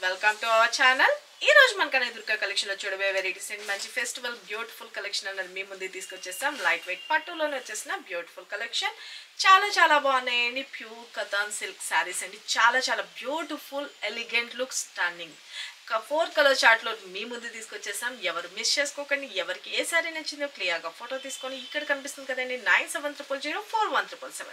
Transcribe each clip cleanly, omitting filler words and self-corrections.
Welcome to our channel. ఈ రోజు మనకనే Durga collection లో చూడబోయే వెరైటీస్ అండ్ మంచి ఫెస్టివల్ బ్యూటిఫుల్ కలెక్షన్ అనేది మీ ముందు తీసుకొచ్చేసాం. లైట్ వెయిట్ పట్టులోనే వచ్చేసిన బ్యూటిఫుల్ కలెక్షన్ చాలా బాగున్నాయండి. ప్యూర్ కథాన్ సిల్క్ శారీస్ అండి. చాలా beautiful elegant look stunning 4 colour chart లో మీ ముందు తీసుకొచ్చేసాం. ఎవరు మిస్ చేసుకోకండి. ఎవరికి ఏ శారీ నచ్చిందో క్లియర్ గా ఫోటో తీసుకొని ఇక్కడ కనిపిస్తుంది కదండి 9700041777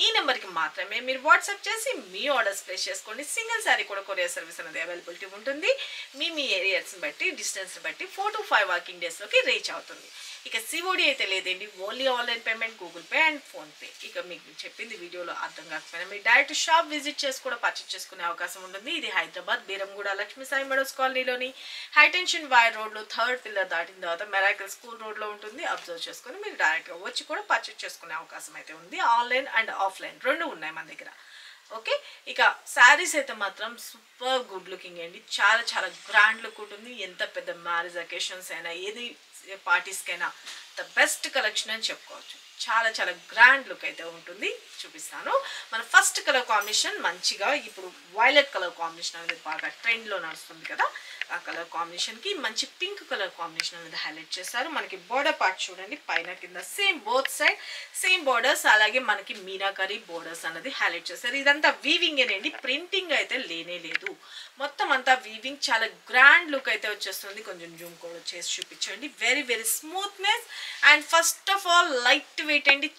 ఈ నెంబర్ కి మాత్రమే మీరు వాట్సాప్ చేసి మీ ఆర్డర్స్ ప్లేస్ చేసుకోండి. సింగిల్ శారీ కూడా కొరియర్ సర్వీస్ అనేది అవైలబిలిటీ ఉంటుంది. మీ ఏరియాస్ బట్టి డిస్టెన్స్ బట్టి 4 to 5 వర్కింగ్ డేస్ లోకి రీచ్ అవుతుంది. ఇక సిఓడి అయితే లేదండి, only online payment, Google pay and phone pay. ఇక మీకు చెప్పింది వీడియోలో అర్థం కాకపోయినా మీరు డైరెక్ట్ షాప్ విజిట్ చేసి కూడా పర్చేస్ చేసుకునే అవకాశం ఉంటుంది. ఇది హైదరాబాద్ బీరంగూడ లక్ష్మీ సాయి మెడోస్ కాలనీలోని హైటెన్షన్ వైర్ రోడ్ లో 3rd పిల్లర్ దాటిన తర్వాత మెరాకిల్ స్కూల్ రోడ్ లో ఉంటుంది. అబ్జర్వ్ చేసుకుని మీరు డైరెక్ట్ గా వచ్చి కూడా పర్చేస్ చేసుకునే అవకాశం అయితే ఉంది. ఆన్లైన్ అండ్ ఆఫ్లైన్ రెండు ఉన్నాయి మన దగ్గర. ఓకే, ఇక శారీస్ అయితే మాత్రం సూపర్ గుడ్ లుకింగ్ అండి. చాలా గ్రాండ్ లుక్ ఉంటుంది. ఎంత పెద్ద మ్యారేజ్ అకేషన్స్ అయినా ఏది పార్టీస్కైనా ద బెస్ట్ కలెక్షన్ అని చెప్పుకోవచ్చు. చాలా గ్రాండ్ లుక్ అయితే ఉంటుంది. చూపిస్తాను. మన ఫస్ట్ కలర్ కాంబినేషన్ మంచిగా ఇప్పుడు వైలెట్ కలర్ కాంబినేషన్ అనేది బాగా ట్రెండ్లో నడుస్తుంది కదా, ఆ కలర్ కాంబినేషన్కి మంచి పింక్ కలర్ కాంబినేషన్ అనేది హైలైట్ చేశారు. మనకి బోర్డర్ పార్ట్ చూడండి, పైన కింద same both side same borders, అలాగే మనకి మీనాకరీ బోర్డర్స్ అనేది హైలైట్ చేశారు. ఇదంతా వీవింగ్ ఏనండి, ప్రింటింగ్ అయితే లేనే లేదు. మొత్తం అంతా వీవింగ్, చాలా గ్రాండ్ లుక్ అయితే వచ్చేస్తుంది. కొంచెం జూమ్ కూడా చేసి చూపించండి. Very smoothness and first of all light weight అండి.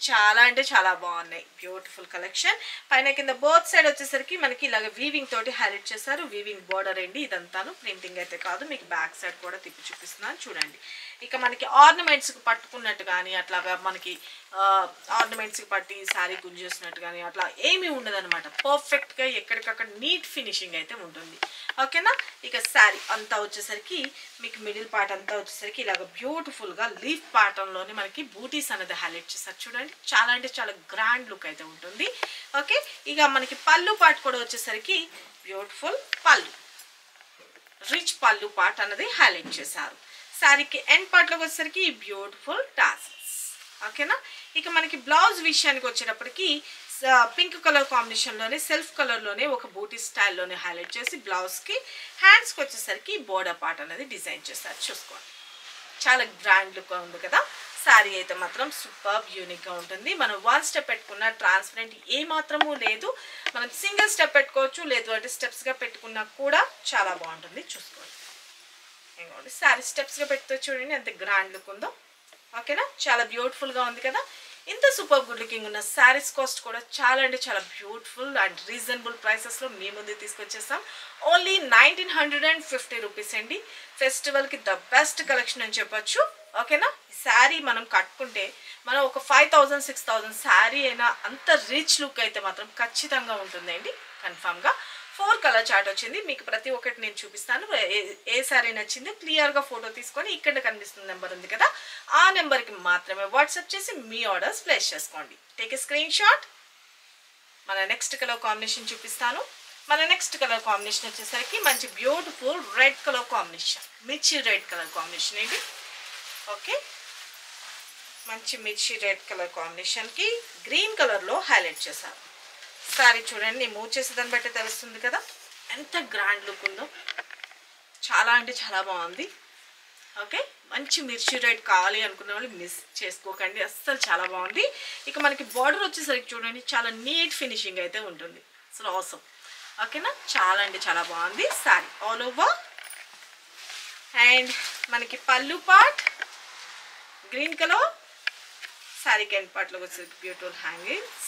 చాలా బాగున్నాయి. Beautiful collection. పైన కింద బోత్ సైడ్ వచ్చేసరికి మనకి ఇలాగ వీవింగ్ తోటి హైలైట్ చేశారు. వీవింగ్ బోర్డర్ అండి ఇదంతాను, ప్రింటింగ్ అయితే కాదు. మీకు బ్యాక్ సైడ్ కూడా తిప్పి చూపిస్తున్నాను చూడండి. ఇక మనకి ఆర్నమెంట్స్కి పట్టుకున్నట్టు కానీ అట్లాగా మనకి ఆర్నమెంట్స్కి పట్టి శారీ గుంజేసినట్టు కానీ అట్లా ఏమీ ఉండదు అనమాట. పర్ఫెక్ట్గా ఎక్కడికక్కడ నీట్ ఫినిషింగ్ అయితే ఉంటుంది. ఓకేనా. ఇక శారీ అంతా వచ్చేసరికి మీకు మిడిల్ పార్ట్ అంతా వచ్చేసరికి ఇలాగ బ్యూటిఫుల్గా లీఫ్ ప్యాటర్న్లోనే మనకి బూటీస్ అనేది హైలైట్ చేస్తారు చూడండి. చాలా గ్రాండ్ లుక్ అయితే ఉంటుంది. ఓకే, ఇక మనకి పళ్ళు పార్ట్ కూడా వచ్చేసరికి బ్యూటిఫుల్ పళ్ళు, రిచ్ పళ్ళు పార్ట్ అనేది హైలైట్ చేశారు. శారీకి ఎండ్ పార్ట్లోకి వచ్చేసరికి బ్యూటిఫుల్ టాసల్స్. ఓకేనా. ఇక మనకి బ్లౌజ్ విషయానికి వచ్చేటప్పటికి పింక్ కలర్ కాంబినేషన్లోనే సెల్ఫ్ కలర్లోనే ఒక బూటీ స్టైల్లోనే హైలైట్ చేసి బ్లౌజ్కి హ్యాండ్స్కి వచ్చేసరికి బోర్డర్ పార్ట్ అనేది డిజైన్ చేస్తారు. చూసుకోండి, చాలా గ్రాండ్ లుక్ ఉంది కదా. శారీ అయితే మాత్రం సూపర్ యూనిక్గా ఉంటుంది. మనం 1 స్టెప్ పెట్టుకున్న ట్రాన్స్పరెంట్ ఏ మాత్రము లేదు. మనం సింగిల్ స్టెప్ పెట్టుకోవచ్చు, లేదు అంటే స్టెప్స్గా పెట్టుకున్నా కూడా చాలా బాగుంటుంది. చూసుకోండి, ఇంకోండి శారీ స్టెప్స్గా పెట్టుకో చూడండి ఎంత గ్రాండ్ లుక్ ఉందో. ఓకేనా, చాలా బ్యూటిఫుల్గా ఉంది కదా. ఇంత సూపర్ గుడ్ లుకింగ్ ఉన్న శారీస్ కాస్ట్ కూడా చాలా బ్యూటిఫుల్ అండ్ రీజనబుల్ ప్రైసెస్లో మీ ముందు తీసుకొచ్చేస్తాం. ఓన్లీ 1950 రూపీస్ అండి. ఫెస్టివల్కి ద బెస్ట్ కలెక్షన్ అని చెప్పొచ్చు. ఓకేనా. శారీ మనం కట్టుకుంటే మనం ఒక 5000-6000 శారీ అయినా అంత రిచ్ లుక్ అయితే మాత్రం ఖచ్చితంగా ఉంటుందండి, కన్ఫామ్గా. 4 కలర్ చార్ట్ వచ్చింది. మీకు ప్రతి ఒక్కటి నేను చూపిస్తాను. ఏ శారీ నచ్చిందో క్లియర్గా ఫోటో తీసుకొని ఇక్కడ కనిపిస్తున్న నెంబర్ ఉంది కదా, ఆ నెంబర్కి మాత్రమే వాట్సాప్ చేసి మీ ఆర్డర్స్ ప్లేస్ చేసుకోండి. Take a screen shot. మన నెక్స్ట్ కలర్ కాంబినేషన్ చూపిస్తాను. మన నెక్స్ట్ కలర్ కాంబినేషన్ వచ్చేసరికి మంచి బ్యూటిఫుల్ రెడ్ కలర్ కాంబినేషన్, మిర్చి రెడ్ కలర్ కాంబినేషన్ ఏంటి. ఓకే, మంచి మిర్చి రెడ్ కలర్ కాంబినేషన్కి గ్రీన్ కలర్లో హైలైట్ చేశారు. శారీ చూడండి, నేను మూవ్ చేసేదాన్ని బట్టి తెలుస్తుంది కదా ఎంత గ్రాండ్ లుక్ ఉందో. చాలా బాగుంది. ఓకే, మంచి మిర్చి రెడ్ కావాలి అనుకున్న వాళ్ళు మిస్ చేసుకోకండి, అస్సలు చాలా బాగుంది. ఇక మనకి బార్డర్ వచ్చేసరికి చూడండి చాలా నీట్ ఫినిషింగ్ అయితే ఉంటుంది. అసలు ఆసమ్. ఓకేనా, చాలా బాగుంది శారీ ఆల్ ఓవర్. అండ్ మనకి పళ్ళు పార్ట్ గ్రీన్ కలర్, శారీకి ఎండ్ పార్ట్లోకి వచ్చేసరికి బ్యూటిఫుల్ హ్యాంగింగ్స్.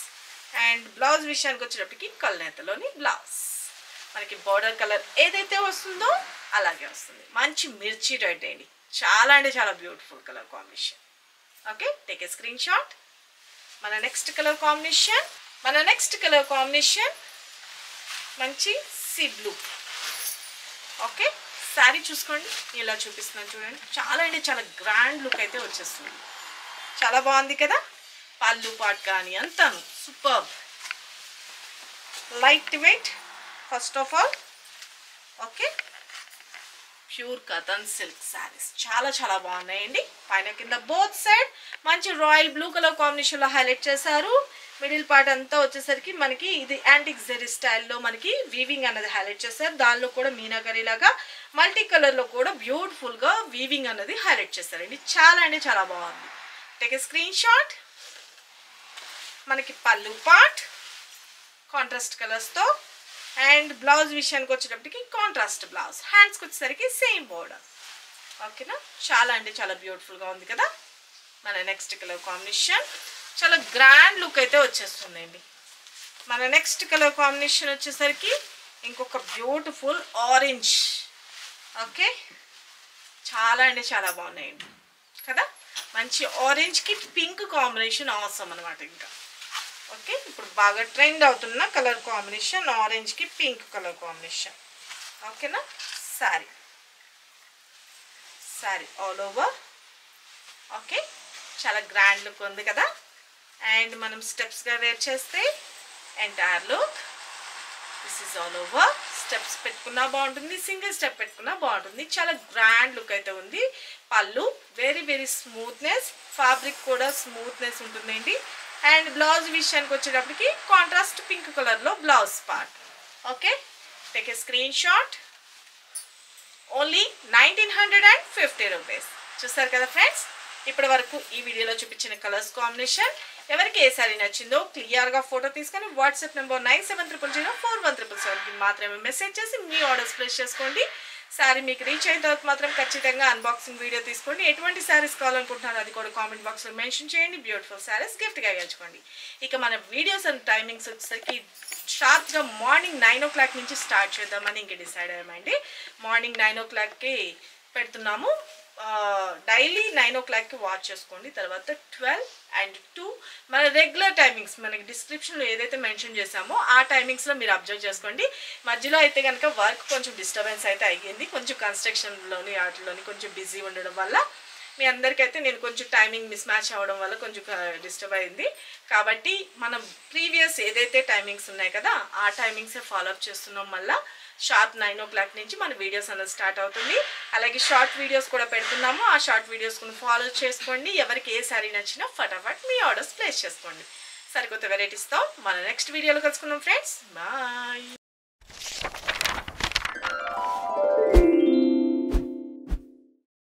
అండ్ బ్లౌజ్ విషయానికి వచ్చేటప్పటికి కల్నేతలోని బ్లౌజ్ మనకి బార్డర్ కలర్ ఏదైతే వస్తుందో అలాగే వస్తుంది. మంచి మిర్చి రెడ్ అండి, చాలా beautiful colour combination. Okay, take a screen shot. మన నెక్స్ట్ కలర్ కాంబినేషన్ మంచి సీ బ్లూ. ఓకే, శారీ చూసుకోండి, ఇలా చూపిస్తున్నాను చూడండి. చాలా గ్రాండ్ లుక్ అయితే వచ్చేస్తుంది. చాలా బాగుంది కదా. పళ్ళు పాట్ కానీ అంతాను super light weight first of all. Okay, pure Katan silk saris చాలా బాగున్నాయండి. పైన కింద బోత్ సైడ్ మంచి రాయల్ బ్లూ కలర్ కాంబినేషన్లో హైలైట్ చేశారు. మిడిల్ పార్ట్ అంతా వచ్చేసరికి మనకి ఇది యాంటిక్ జెరీ స్టైల్లో మనకి వీవింగ్ అనేది హైలైట్ చేశారు. దానిలో కూడా మీనాకరీ లాగా మల్టీ కలర్లో కూడా బ్యూటిఫుల్గా వీవింగ్ అనేది హైలైట్ చేశారండి. చాలా అంటే చాలా బాగుంది. Take a screen shot. మనకి పళ్ళు పార్ట్ కాంట్రాస్ట్ కలర్స్తో అండ్ బ్లౌజ్ విషయానికి వచ్చేటప్పటికి కాంట్రాస్ట్ బ్లౌజ్, హ్యాండ్స్కి వచ్చేసరికి సేమ్ బోర్డర్. ఓకేనా, చాలా అంటే చాలా బ్యూటిఫుల్గా ఉంది కదా. మన నెక్స్ట్ కలర్ కాంబినేషన్ చాలా గ్రాండ్ లుక్ అయితే వచ్చేస్తుందండి. మన నెక్స్ట్ కలర్ కాంబినేషన్ వచ్చేసరికి ఇంకొక బ్యూటిఫుల్ ఆరెంజ్. ఓకే, చాలా అంటే చాలా బాగున్నాయండి కదా. మంచి ఆరెంజ్కి పింక్ కాంబినేషన్ అవసరం అనమాట. ఇంకా ఓకే, ఇప్పుడు బాగా ట్రెండ్ అవుతున్న కలర్ కాంబినేషన్ ఆరెంజ్కి పింక్ కలర్ కాంబినేషన్. ఓకేనా, శారీ ఆల్ ఓవర్. ఓకే, చాలా గ్రాండ్ లుక్ ఉంది కదా. అండ్ మనం స్టెప్స్గా వేర్ చేస్తే entire look this is all over. Steps పెట్టుకున్నా బాగుంటుంది, సింగిల్ స్టెప్ పెట్టుకున్నా బాగుంటుంది. చాలా గ్రాండ్ లుక్ అయితే ఉంది. పళ్ళు వెరీ వెరీ స్మూత్నెస్, ఫ్యాబ్రిక్ కూడా స్మూత్నెస్ ఉంటుందండి. అండ్ బ్లౌజ్ విషయానికి వచ్చేటప్పటికి కాంట్రాస్ట్ పింక్ కలర్లో blouse part. Okay, take a screen shot. Only 1950 rupees. చూసారు కదా ఫ్రెండ్స్, ఇప్పటి వరకు ఈ వీడియోలో చూపించిన కలర్స్ కాంబినేషన్ ఎవరికి ఏ సారీ నచ్చిందో క్లియర్గా ఫోటో తీసుకొని వాట్సాప్ నెంబర్ 97004177కి మాత్రమే మెసేజ్ చేసి మీ ఆర్డర్స్ ప్లేస్ చేసుకోండి. శారీ మీకు రీచ్ అయిన తర్వాత మాత్రం ఖచ్చితంగా అన్బాక్సింగ్ వీడియో తీసుకోండి. ఎటువంటి శారీస్ కావాలనుకుంటున్నారో అది కూడా కామెంట్ బాక్స్లో మెన్షన్ చేయండి. బ్యూటిఫుల్ శారీస్ గిఫ్ట్గా గెలుచుకోండి. ఇక మన వీడియోస్ అండ్ టైమింగ్స్ వచ్చేసరికి షార్ప్గా మార్నింగ్ 9 o'clock నుంచి స్టార్ట్ చేద్దామని ఇంక డిసైడ్ అయ్యామండి. మార్నింగ్ 9 o'clockకి పెడుతున్నాము. డైలీ 9 o'clockకి వాచ్ చేసుకోండి. తర్వాత 12 and 2 మన రెగ్యులర్ టైమింగ్స్ మనకి డిస్క్రిప్షన్లో ఏదైతే మెన్షన్ చేసామో ఆ టైమింగ్స్లో మీరు అబ్జర్వ్ చేసుకోండి. మధ్యలో అయితే కనుక వర్క్ కొంచెం డిస్టర్బెన్స్ అయితే అయ్యింది. కొంచెం కన్స్ట్రక్షన్లోని వాటిలోని కొంచెం బిజీ ఉండడం వల్ల మీ అందరికైతే నేను కొంచెం టైమింగ్ మిస్ మ్యాచ్ అవ్వడం వల్ల కొంచెం డిస్టర్బ్ అయింది. కాబట్టి మనం ప్రీవియస్ ఏదైతే టైమింగ్స్ ఉన్నాయి కదా ఆ టైమింగ్సే ఫాలో అప్ చేస్తున్నాం. మళ్ళీ షార్ప్ 9 o'clock నుంచి మన వీడియోస్ అనేది స్టార్ట్ అవుతుంది. అలాగే షార్ట్ వీడియోస్ కూడా పెడుతున్నాము. ఆ షార్ట్ వీడియోస్ కూడా ఫాలో చేసుకోండి. ఎవరికి ఏ సారీ నచ్చినా ఫటాఫట్ మీ ఆర్డర్స్ ప్లేస్ చేసుకోండి. సరికొత్త వెరైటీస్తో మన నెక్స్ట్ వీడియోలో కలుసుకుందాం ఫ్రెండ్స్. బాయ్.